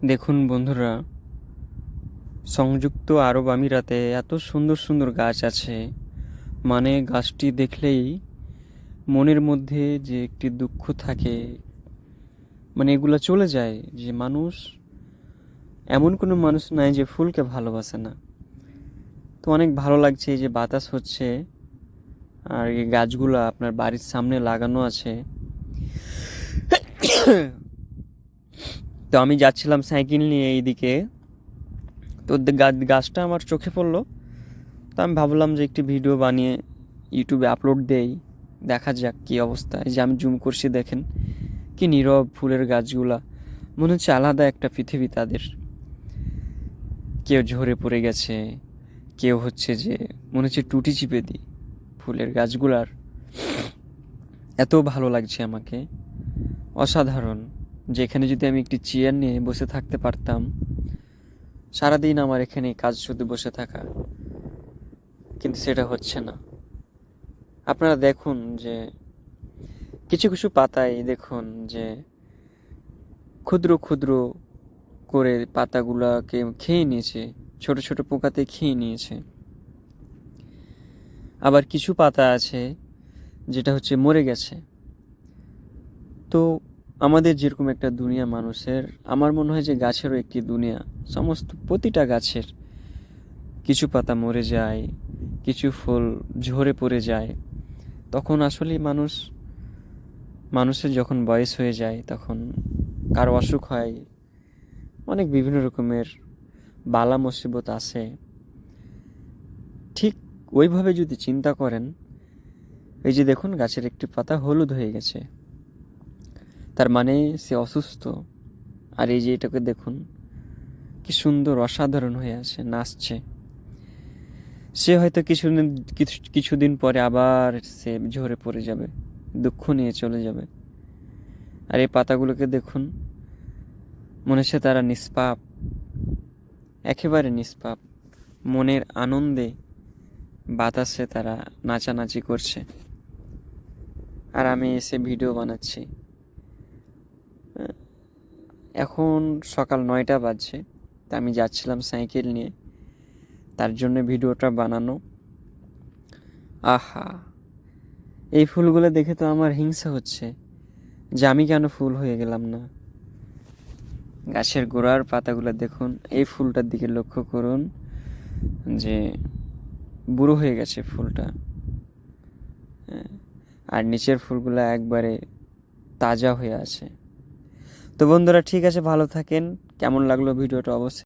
দেখুন বন্ধুরা, সংযুক্ত আরব আমিরাতে এত সুন্দর সুন্দর গাছ আছে, মানে গাছটি দেখলেই মনের মধ্যে যে একটি দুঃখ থাকে, মানে এগুলো চলে যায়। যে মানুষ, এমন কোনো মানুষ নাই যে ফুলকে ভালোবাসে না। তো অনেক ভালো লাগছে এই যে বাতাস হচ্ছে, আর এই গাছগুলো আপনার বাড়ির সামনে লাগানো আছে। তো আমি যাচ্ছিলাম সাইকেল নিয়ে এইদিকে, তো গাছটা আমার চোখে পড়লো। তো আমি ভাবলাম যে একটি ভিডিও বানিয়ে ইউটিউবে আপলোড দেই, দেখা যাক কী অবস্থা। এই যে আমি জুম করছি, দেখেন কি নীরব ফুলের গাছগুলা, মনে হচ্ছে আলাদা একটা পৃথিবী তাদের। কেউ ঝরে পড়ে গেছে, কেউ হচ্ছে যে মনে হচ্ছে টুটি চিপে দিই ফুলের গাছগুলার। এত ভালো লাগছে আমাকে, অসাধারণ। যেখানে যদি আমি একটি চেয়ার নিয়ে বসে থাকতে পারতাম, সারাদিন আমার এখানে কাজ শুধু বসে থাকা, কিন্তু সেটা হচ্ছে না। আপনারা দেখুন যে কিছু কিছু পাতায় দেখুন যে ক্ষুদ্র ক্ষুদ্র করে পাতাগুলাকে খেয়ে নিয়েছে, ছোট ছোট পোকাতে খেয়ে নিয়েছে। আবার কিছু পাতা আছে যেটা হচ্ছে মরে গেছে। তো আমাদের যেরকম একটা দুনিয়া মানুষের, আমার মনে হয় যে গাছেরও একটি দুনিয়া। সমস্ত প্রতিটা গাছের কিছু পাতা মরে যায়, কিছু ফুল ঝরে পড়ে যায়। তখন আসলে মানুষের যখন বয়স হয়ে যায়, তখন কারো অসুখ হয়, অনেক বিভিন্ন রকমের বালা মুসিবত আসে। ঠিক ওইভাবে যদি চিন্তা করেন, এই যে দেখুন গাছের একটি পাতা হলুদ হয়ে গেছে, তার মানে সে অসুস্থ। আর এই যে এটাকে দেখুন কি সুন্দর অসাধারণ হয়ে আছে, নাচছে। সে হয়তো কিছুদিন পরে আবার সে ঝরে পড়ে যাবে, দুঃখ নিয়ে চলে যাবে। আর এই পাতাগুলোকে দেখুন, মনে হচ্ছে তারা নিষ্পাপ, একেবারে নিষ্পাপ। মনের আনন্দে বাতাসে তারা নাচানাচি করছে, আর আমি এসে ভিডিও বানাচ্ছি। এখন সকাল 9টা বাজছে, তা আমি যাচ্ছিলাম সাইকেল নিয়ে, তার জন্য ভিডিওটা বানানো। আহা, এই ফুলগুলো দেখে তো আমার হিংসা হচ্ছে যে আমি কেন ফুল হয়ে গেলাম না। গাছের গোড়ার পাতাগুলো দেখুন, এই ফুলটার দিকে লক্ষ্য করুন যে বুড়ো হয়ে গেছে ফুলটা। আর নিচের ফুলগুলো একবারে তাজা হয়ে আছে। তো বন্ধুরা, ঠিক আছে, ভালো থাকেন। কেমন লাগলো ভিডিওটা অবশ্যই